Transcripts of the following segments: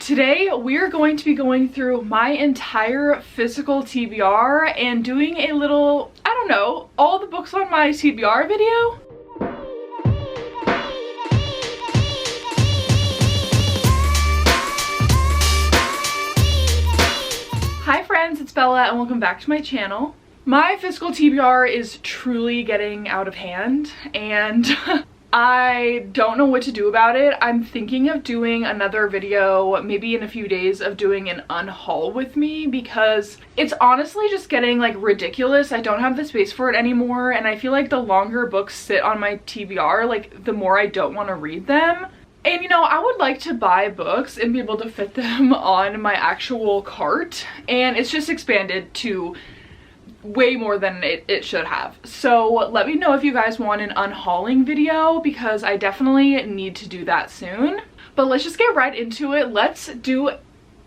Today we're going to be going through my entire physical TBR and doing a little, I don't know, all the books on my TBR video. Hi friends, it's Bella and welcome back to my channel. My physical TBR is truly getting out of hand and I don't know what to do about it. I'm thinking of doing another video, maybe in a few days, of doing an unhaul with me because it's honestly just getting like ridiculous. I don't have the space for it anymore and I feel like the longer books sit on my TBR, like the more I don't want to read them. And you know, I would like to buy books and be able to fit them on my actual cart, and it's just expanded to way more than it should have. So let me know if you guys want an unhauling video because I definitely need to do that soon. But let's just get right into it. Let's do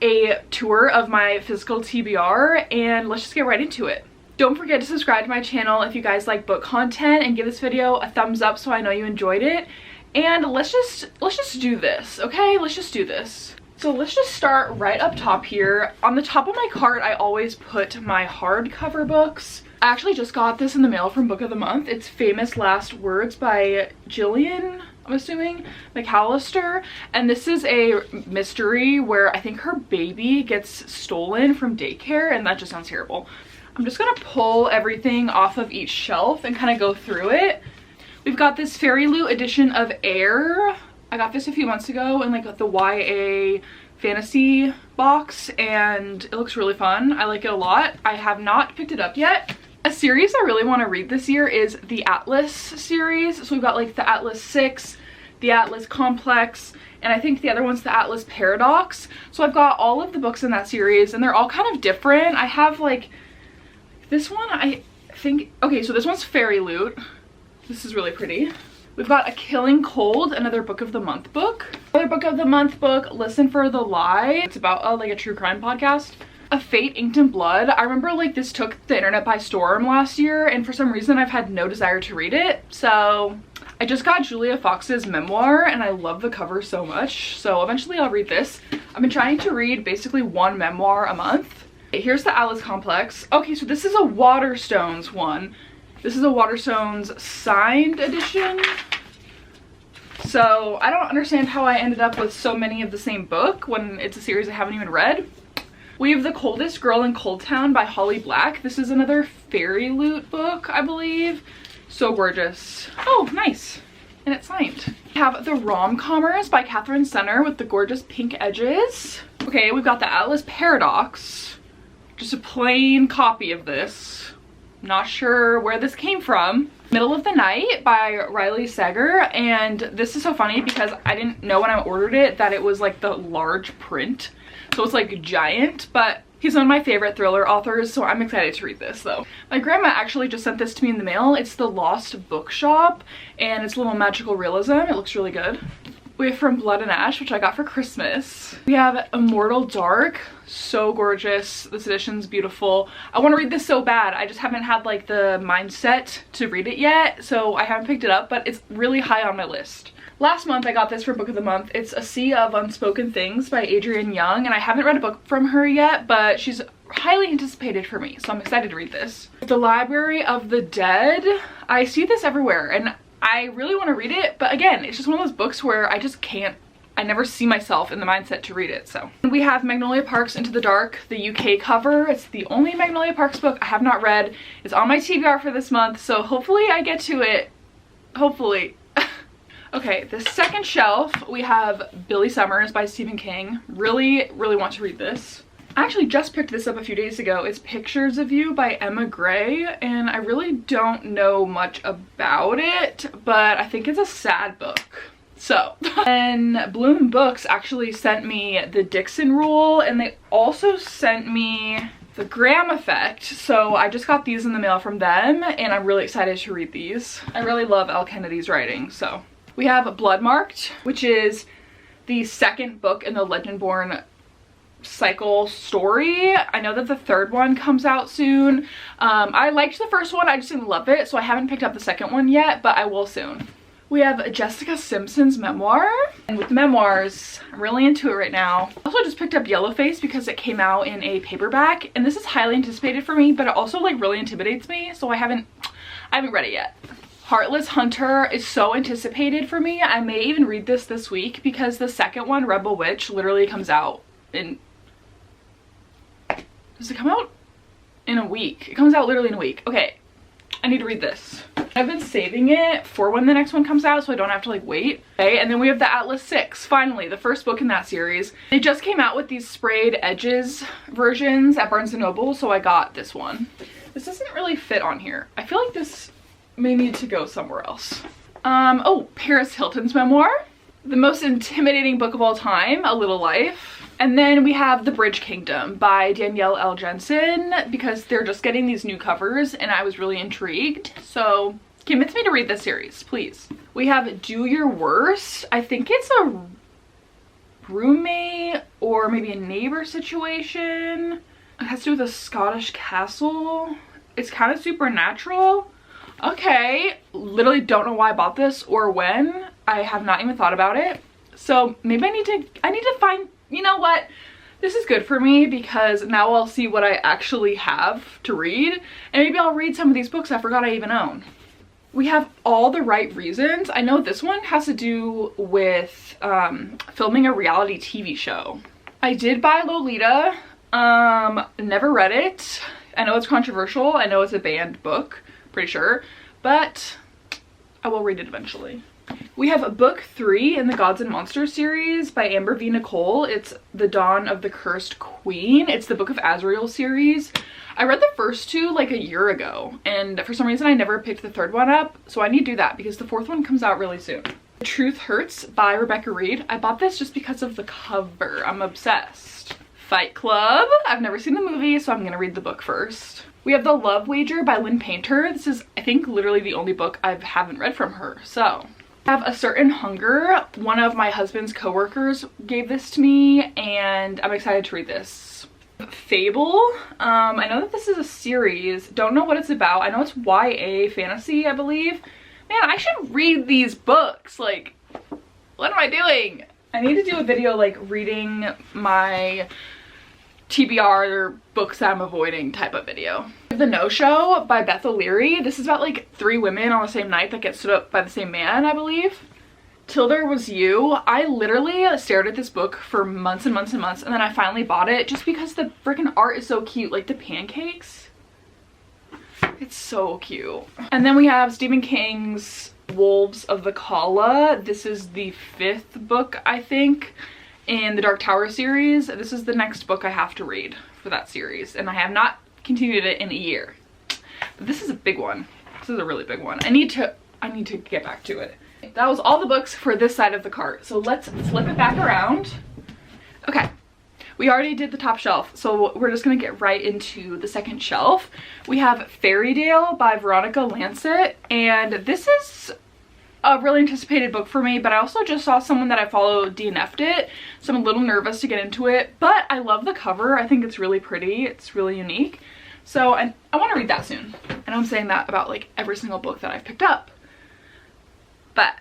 a tour of my physical TBR and let's just get right into it. Don't forget to subscribe to my channel if you guys like book content and give this video a thumbs up so I know you enjoyed it. And let's just do this, okay? Let's just do this. So let's just start right up top here. On the top of my cart, I always put my hardcover books. I actually just got this in the mail from Book of the Month. It's Famous Last Words by Gillian, I'm assuming, McAllister. And this is a mystery where I think her baby gets stolen from daycare, and that just sounds terrible. I'm just gonna pull everything off of each shelf and kind of go through it. We've got this Fairy Loot edition of Air. I got this a few months ago in like the YA fantasy box and it looks really fun. I like it a lot. I have not picked it up yet. A series I really want to read this year is the Atlas series. So we've got like the Atlas 6, the Atlas Complex, and I think the other one's the Atlas Paradox. So I've got all of the books in that series and they're all kind of different. I have like this one, I think, okay, so this one's Fairy Loot. This is really pretty. We've got A Killing Cold, another Book of the Month book. Another Book of the Month book, Listen for the Lie. It's about like a true crime podcast. A Fate Inked in Blood. I remember like this took the internet by storm last year and for some reason I've had no desire to read it. So I just got Julia Fox's memoir and I love the cover so much. So eventually I'll read this. I've been trying to read basically one memoir a month. Here's the Atlas Complex. Okay, so this is a Waterstones one. This is a Waterstones signed edition. So I don't understand how I ended up with so many of the same book when it's a series I haven't even read. We have The Coldest Girl in Cold Town by Holly Black. This is another Fairy Loot book, I believe. So gorgeous. Oh, nice. And it's signed. We have The Rom-Commers by Catherine Senner with the gorgeous pink edges. Okay, we've got the Atlas Paradox. Just a plain copy of this. Not sure where this came from. Middle of the Night by Riley Sager, and this is so funny because I didn't know when I ordered it that it was like the large print, so it's like giant, but he's one of my favorite thriller authors, so I'm excited to read this though. My grandma actually just sent this to me in the mail. It's The Lost Bookshop and it's a little magical realism. It looks really good. We have From Blood and Ash, which I got for Christmas. We have Immortal Dark, so gorgeous. This edition's beautiful. I want to read this so bad. I just haven't had like the mindset to read it yet, so I haven't picked it up, but it's really high on my list. Last month I got this for Book of the Month. It's A Sea of Unspoken Things by Adrienne Young, and I haven't read a book from her yet, but she's highly anticipated for me, so I'm excited to read this. The Library of the Dead. I see this everywhere, and I really want to read it, but again, it's just one of those books where I just can't, I never see myself in the mindset to read it, so. We have Magnolia Parks Into the Dark, the UK cover. It's the only Magnolia Parks book I have not read. It's on my TBR for this month, so hopefully I get to it. Hopefully. Okay, the second shelf, we have Billy Summers by Stephen King. Really, really want to read this. I actually just picked this up a few days ago. It's Pictures of You by Emma Gray, and I really don't know much about it, but I think it's a sad book. So, and Bloom Books actually sent me The Dixon Rule, and they also sent me The Graham Effect, so I just got these in the mail from them, and I'm really excited to read these. I really love Elle Kennedy's writing, so. We have Bloodmarked, which is the second book in the Legendborn cycle story. I know that the third one comes out soon. I liked the first one, I just didn't love it, so I haven't picked up the second one yet, but I will soon. We have Jessica Simpson's memoir. And with memoirs, I'm really into it right now. I also just picked up Yellowface because it came out in a paperback, and this is highly anticipated for me, but it also like really intimidates me, so I haven't read it yet. Heartless Hunter is so anticipated for me. I may even read this week because the second one, Rebel Witch, literally comes out in... Does it come out in a week? It comes out literally in a week. Okay, I need to read this. I've been saving it for when the next one comes out so I don't have to like wait. Okay, and then we have the Atlas 6, finally, the first book in that series. They just came out with these sprayed edges versions at Barnes & Noble, so I got this one. This doesn't really fit on here. I feel like this may need to go somewhere else. Oh, Paris Hilton's memoir. The most intimidating book of all time, A Little Life. And then we have The Bridge Kingdom by Danielle L. Jensen, because they're just getting these new covers and I was really intrigued. So convince me to read this series, please. We have Do Your Worst. I think it's a roommate or maybe a neighbor situation. It has to do with a Scottish castle. It's kind of supernatural. Okay, literally don't know why I bought this or when. I have not even thought about it. So maybe I need to find, you know what? This is good for me because now I'll see what I actually have to read, and maybe I'll read some of these books I forgot I even own. We have All the Right Reasons. I know this one has to do with filming a reality TV show. I did buy Lolita, never read it. I know it's controversial. I know it's a banned book, pretty sure, but I will read it eventually. We have book 3 in the Gods and Monsters series by Amber V. Nicole. It's The Dawn of the Cursed Queen. It's the Book of Azrael series. I read the first 2 like a year ago, and for some reason I never picked the 3rd one up, so I need to do that because the 4th one comes out really soon. The Truth Hurts by Rebecca Reed. I bought this just because of the cover. I'm obsessed. Fight Club. I've never seen the movie, so I'm gonna read the book first. We have The Love Wager by Lynn Painter. This is, I think, literally the only book I haven't read from her, so. I have A Certain Hunger. One of my husband's coworkers gave this to me, and I'm excited to read this. Fable. I know that this is a series. Don't know what it's about. I know it's YA fantasy, I believe. Man, I should read these books. Like, what am I doing? I need to do a video like reading my TBR books I'm avoiding type of video. The No Show by Beth O'Leary. This is about like 3 women on the same night that get stood up by the same man, I believe. Till There Was You. I literally stared at this book for months and months and months, and then I finally bought it just because the freaking art is so cute. Like the pancakes. It's so cute. And then we have Stephen King's Wolves of the Kala. This is the 5th book, I think, in the Dark Tower series. This is the next book I have to read for that series, and I have not continued it in a year. But this is a big one. This is a really big one. I need to get back to it. That was all the books for this side of the cart. So let's flip it back around. Okay. We already did the top shelf, so we're just gonna get right into the second shelf. We have Fairytale by Veronica Lancet, and this is a really anticipated book for me, but I also just saw someone that I follow DNF'd it, so I'm a little nervous to get into it, but I love the cover. I think it's really pretty. It's really unique. So I want to read that soon. I know I'm saying that about like every single book that I've picked up, but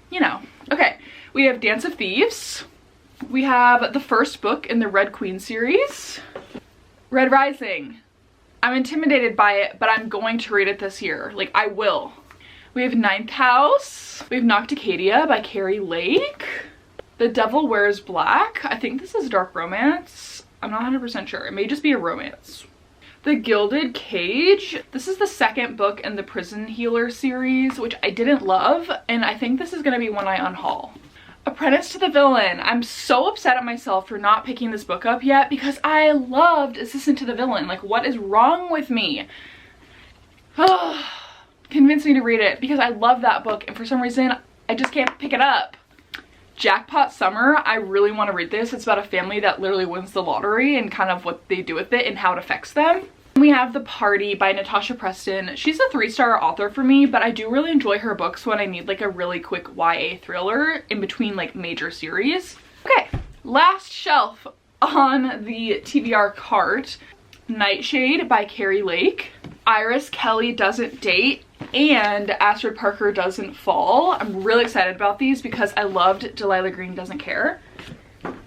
you know. Okay, we have Dance of Thieves. We have the first book in the Red Queen series, Red Rising. I'm intimidated by it, but I'm going to read it this year. Like, I will. We have Ninth House. We have Nocticadia by Carrie Lake. The Devil Wears Black. I think this is dark romance. I'm not 100% sure. It may just be a romance. The Gilded Cage. This is the 2nd book in the Prison Healer series, which I didn't love, and I think this is going to be one I unhaul. Apprentice to the Villain. I'm so upset at myself for not picking this book up yet because I loved Assistant to the Villain. Like, what is wrong with me? Convince me to read it because I love that book, and for some reason I just can't pick it up. Jackpot Summer. I really want to read this. It's about a family that literally wins the lottery and kind of what they do with it and how it affects them. We have The Party by Natasha Preston. She's a 3-star author for me, but I do really enjoy her books when I need like a really quick YA thriller in between like major series. Okay, last shelf on the TBR cart. Nightshade by Carrie Lake. Iris Kelly Doesn't Date. and Astrid Parker Doesn't Fall. I'm really excited about these because I loved Delilah Green Doesn't Care.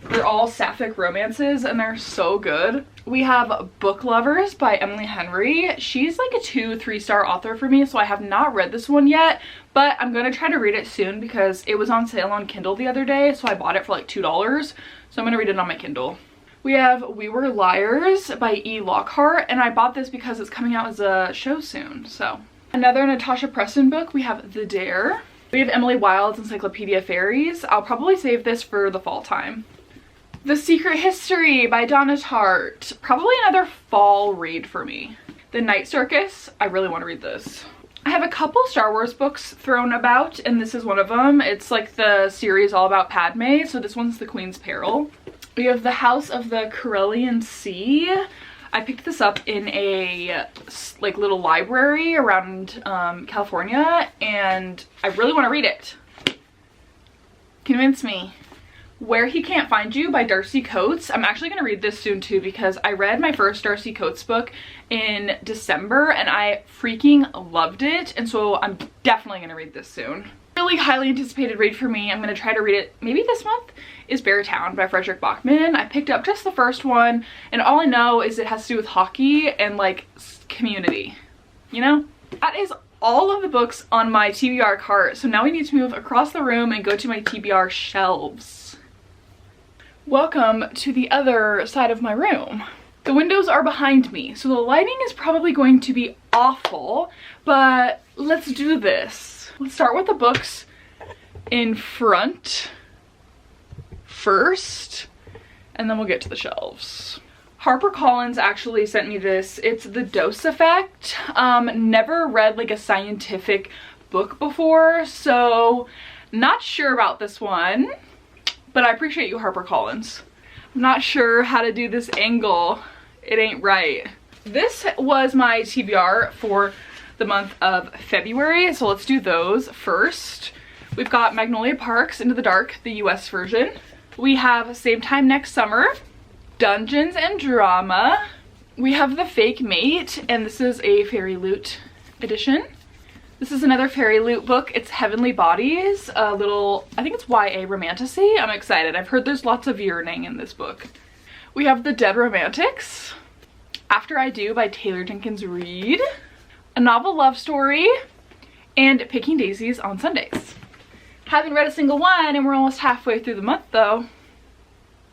They're all sapphic romances and they're so good. We have Book Lovers by Emily Henry. She's like a 2-3 star author for me, so I have not read this one yet, but I'm gonna try to read it soon because it was on sale on Kindle the other day, so I bought it for like $2, so I'm gonna read it on my Kindle. We have We Were Liars by E. Lockhart, and I bought this because it's coming out as a show soon, so. Another Natasha Preston book, we have The Dare. We have Emily Wilde's Encyclopedia Fairies. I'll probably save this for the fall time. The Secret History by Donna Tartt. Probably another fall read for me. The Night Circus. I really want to read this. I have a couple Star Wars books thrown about, and this is one of them. It's like the series all about Padme, so this one's The Queen's Peril. We have The House of the Carillion Sea. I picked this up in a like little library around California, and I really want to read it. Convince me. Where He Can't Find You by Darcy Coates. I'm actually going to read this soon too because I read my first Darcy Coates book in December and I freaking loved it, and so I'm definitely going to read this soon. Really highly anticipated read for me, I'm going to try to read it maybe this month, is Beartown by Frederick Bachman. I picked up just the first one and all I know is it has to do with hockey and like community, you know? That is all of the books on my TBR cart, so now we need to move across the room and go to my TBR shelves. Welcome to the other side of my room. The windows are behind me, so the lighting is probably going to be awful, but let's do this. Let's start with the books in front first, and then we'll get to the shelves. HarperCollins actually sent me this. It's The Dose Effect. Never read like a scientific book before, so not sure about this one. But I appreciate you, HarperCollins. I'm not sure how to do this angle. It ain't right. This was my TBR for the month of February, so let's do those first. We've got Magnolia Parks Into the Dark, the US version. We have Same Time Next Summer, Dungeons and Drama. We have The Fake Mate, and this is a Fairy Loot edition. This is another Fairy Loot book. It's Heavenly Bodies, a little, I think it's YA romantasy. I'm excited. I've heard there's lots of yearning in this book. We have The Dead Romantics, After I Do by Taylor Jenkins Reid, a novel love story, and Picking Daisies on Sundays. Haven't read a single one and we're almost halfway through the month though.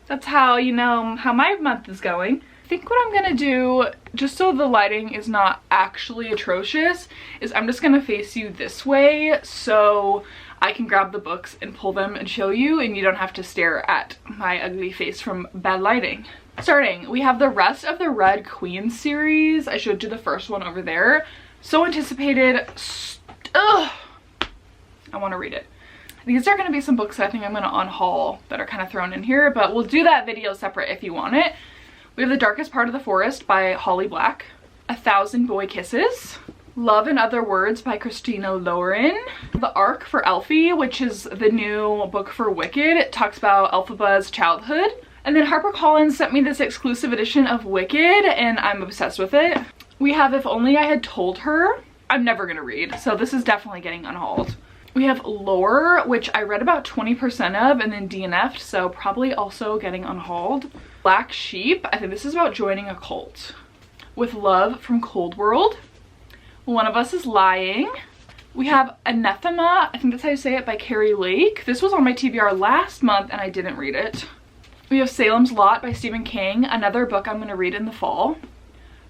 That's how you know how my month is going. I think what I'm gonna do, just so the lighting is not actually atrocious, is I'm just gonna face you this way so I can grab the books and pull them and show you and you don't have to stare at my ugly face from bad lighting. Starting, we have the rest of the Red Queen series. I showed you the first one over there. So anticipated. Ugh. I want to read it. These are going to be some books that I think I'm going to unhaul that are kind of thrown in here, but we'll do that video separate if you want it. We have The Darkest Part of the Forest by Holly Black, 1,000 Boy Kisses, Love in Other Words by Christina Lauren, The Ark for Elphie, which is the new book for Wicked. It talks about Elphaba's childhood. And then HarperCollins sent me this exclusive edition of Wicked, and I'm obsessed with it. We have If Only I Had Told Her. I'm never gonna read, so this is definitely getting unhauled. We have Lore, which I read about 20% of and then DNF'd, so probably also getting unhauled. Black Sheep, I think this is about joining a cult. With Love from Cold World. One of Us is Lying. We have Anathema, I think that's how you say it, by Carrie Lake. This was on my TBR last month and I didn't read it. We have Salem's Lot by Stephen King, another book I'm going to read in the fall.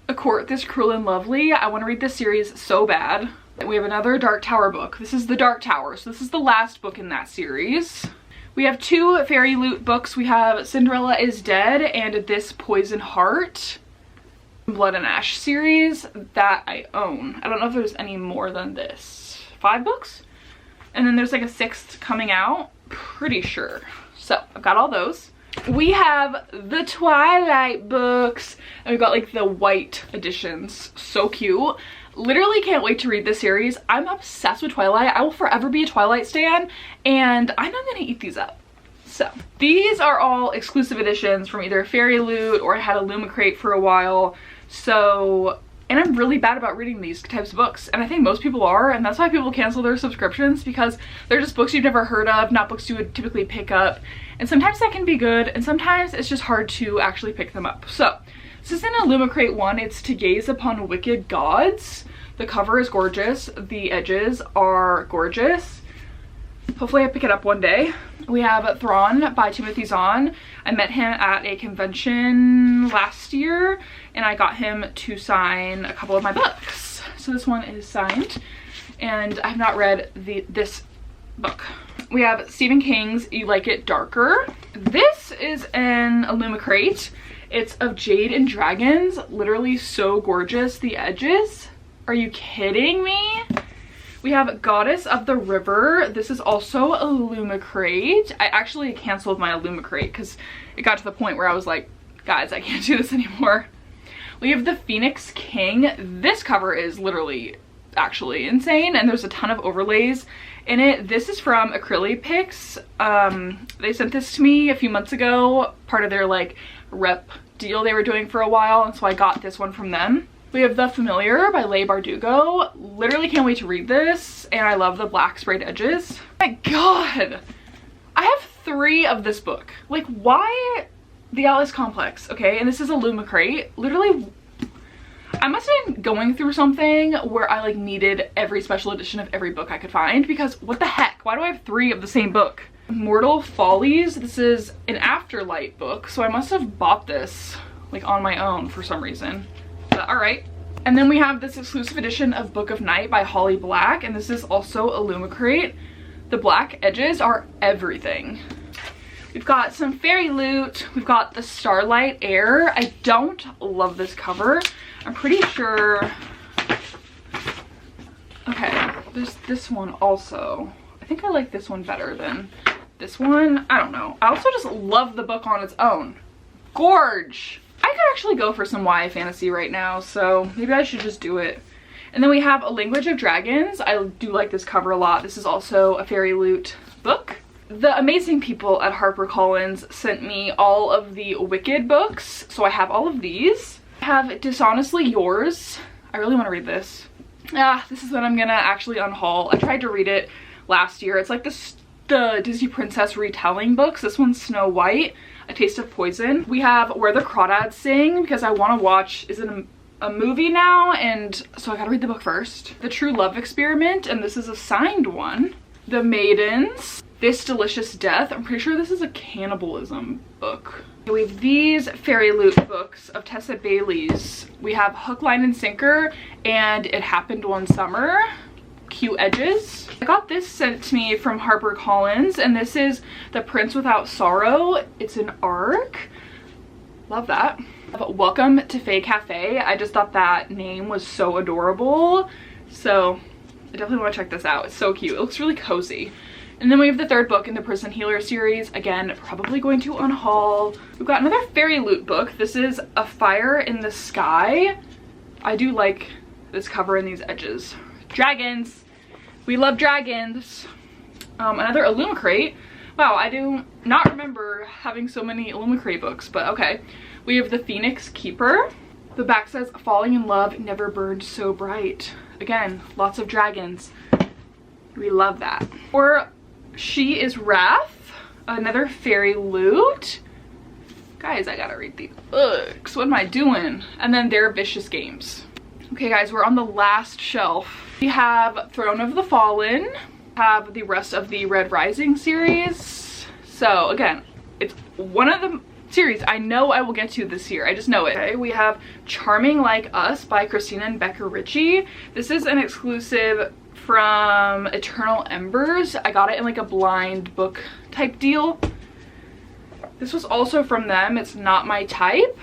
A Court This Cruel and Lovely, I want to read this series so bad. We have another Dark Tower book. This is The Dark Tower, so this is the last book in that series. We have two Fairy Loot books. We have Cinderella is Dead and This Poison Heart. Blood and Ash series that I own. I don't know if there's any more than this. 5 books? And then there's like a 6th coming out. Pretty sure. So I've got all those. We have the Twilight books, and we've got like the white editions. So cute. Literally can't wait to read this series. I'm obsessed with Twilight. I will forever be a Twilight stan, and I'm not gonna eat these up. So these are all exclusive editions from either Fairy Loot or I had a Lumicrate for a while. So And I'm really bad about reading these types of books, and I think most people are, and that's why people cancel their subscriptions, because they're just books you've never heard of, not books you would typically pick up. And sometimes that can be good, and sometimes it's just hard to actually pick them up. So this is an Illumicrate one. It's To Gaze Upon Wicked Gods. The cover is gorgeous. The edges are gorgeous. Hopefully I pick it up one day. We have Thrawn by Timothy Zahn. I met him at a convention last year, and I got him to sign a couple of my books. So this one is signed, and I have not read this book. We have Stephen King's You Like It Darker. This is an Illumicrate. It's of jade and dragons. Literally so gorgeous. The edges. Are you kidding me? We have Goddess of the River. This is also a Illumicrate. I actually canceled my Illumicrate because it got to the point where I was like, guys, I can't do this anymore. We have The Phoenix King. This cover is literally actually insane, and there's a ton of overlays in it. This is from Acrylic. They sent this to me a few months ago, part of their like rep deal they were doing for a while, and so I got this one from them. We have The Familiar by Leigh Bardugo. Literally can't wait to read this, and I love the black sprayed edges. Oh my god! I have 3 of this book. Like, why the Alice Complex, okay? And this is a Illumicrate. Literally, I must have been going through something where I like needed every special edition of every book I could find, because what the heck? Why do I have 3 of the same book? Mortal Follies. This is an Afterlight book, so I must have bought this like on my own for some reason. But all right. And then we have this exclusive edition of Book of Night by Holly Black, and this is also a Illumicrate. The black edges are everything. We've got some fairy loot. We've got the Starlight Air. I don't love this cover. I'm pretty sure. Okay, there's this one also. I think I like this one better than this one. I don't know. I also just love the book on its own. Gorge. I could actually go for some YA fantasy right now, so maybe I should just do it. And then we have A Language of Dragons. I do like this cover a lot. This is also a fairy loot book. The amazing people at HarperCollins sent me all of the Wicked books, so I have all of these. I have Dishonestly Yours. I really want to read this. This is what I'm gonna actually unhaul. I tried to read it last year. It's like the Disney Princess retelling books. This one's Snow White, A Taste of Poison. We have Where the Crawdads Sing, because I want to watch, is it a movie now? And so I gotta read the book first. The True Love Experiment, and this is a signed one. The Maidens, This Delicious Death. I'm pretty sure this is a cannibalism book. We have these fairy loot books of Tessa Bailey's. We have Hook, Line, and Sinker and It Happened One Summer. Cute edges. I got this sent to me from HarperCollins, and this is The Prince Without Sorrow. It's an ARC. Love that. Welcome to Fae Cafe. I just thought that name was so adorable, so I definitely want to check this out. It's so cute. It looks really cozy. And then we have the 3rd book in the Prison Healer series. Again, probably going to unhaul. We've got another fairy loot book. This is A Fire in the Sky. I do like this cover and these edges. Dragons. We love dragons. Another Illumicrate. Wow, I do not remember having so many Illumicrate books, but okay. We have The Phoenix Keeper. The back says, Falling in Love Never Burned So Bright. Again, lots of dragons. We love that. Or She Is Wrath. Another fairy loot. Guys, I gotta read these books. What am I doing? And then Their Vicious Games. Okay guys, we're on the last shelf. We have Throne of the Fallen. Have the rest of the Red Rising series. So again, it's one of the series I know I will get to this year. I just know it. Okay, we have Charming Like Us by Christina and Becca Ritchie. This is an exclusive from Eternal Embers. I got it in like a blind book type deal. This was also from them. It's not my type.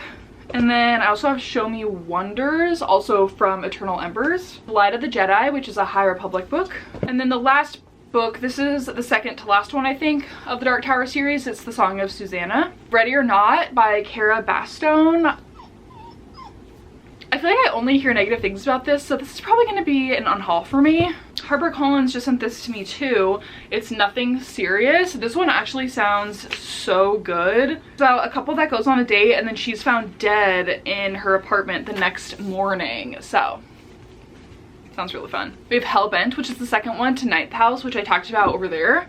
And then I also have Show Me Wonders, also from Eternal Embers. Light of the Jedi, which is a High Republic book. And then the last book, this is the second to last one, I think, of the Dark Tower series. It's The Song of Susanna. Ready or Not by Cara Bastone. I feel feel like I only hear negative things about this, so this is probably going to be an unhaul for me. HarperCollins just sent this to me too. It's nothing serious. This one actually sounds so good. It's about a couple that goes on a date and then she's found dead in her apartment the next morning. So sounds really fun. We have Hellbent, which is the second one to Ninth House, which I talked about over there.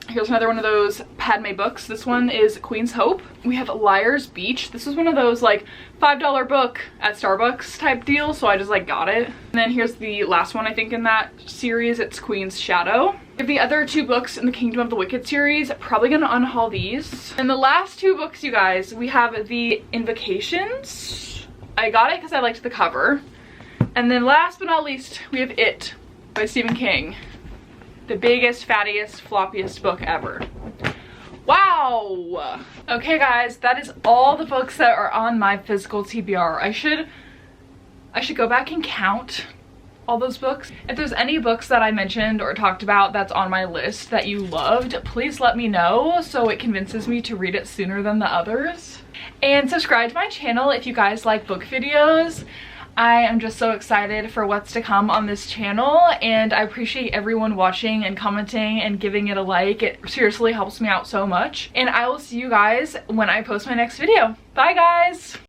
Here's another one of those Padme books. This one is Queen's Hope. We have Liar's Beach. This is one of those like $5 book at Starbucks type deal, so I just like got it. And then here's the last one I think in that series. It's Queen's Shadow. We have the other two books in the Kingdom of the Wicked series. Probably gonna unhaul these. And the last two books, you guys, we have the Invocations. I got it because I liked the cover. And then last but not least, we have It by Stephen King. The biggest, fattiest, floppiest book ever. Wow! Okay guys, that is all the books that are on my physical TBR. I should go back and count all those books. If there's any books that I mentioned or talked about that's on my list that you loved, please let me know so it convinces me to read it sooner than the others. And subscribe to my channel if you guys like book videos. I am just so excited for what's to come on this channel, and I appreciate everyone watching and commenting and giving it a like. It seriously helps me out so much. And I will see you guys when I post my next video. Bye guys!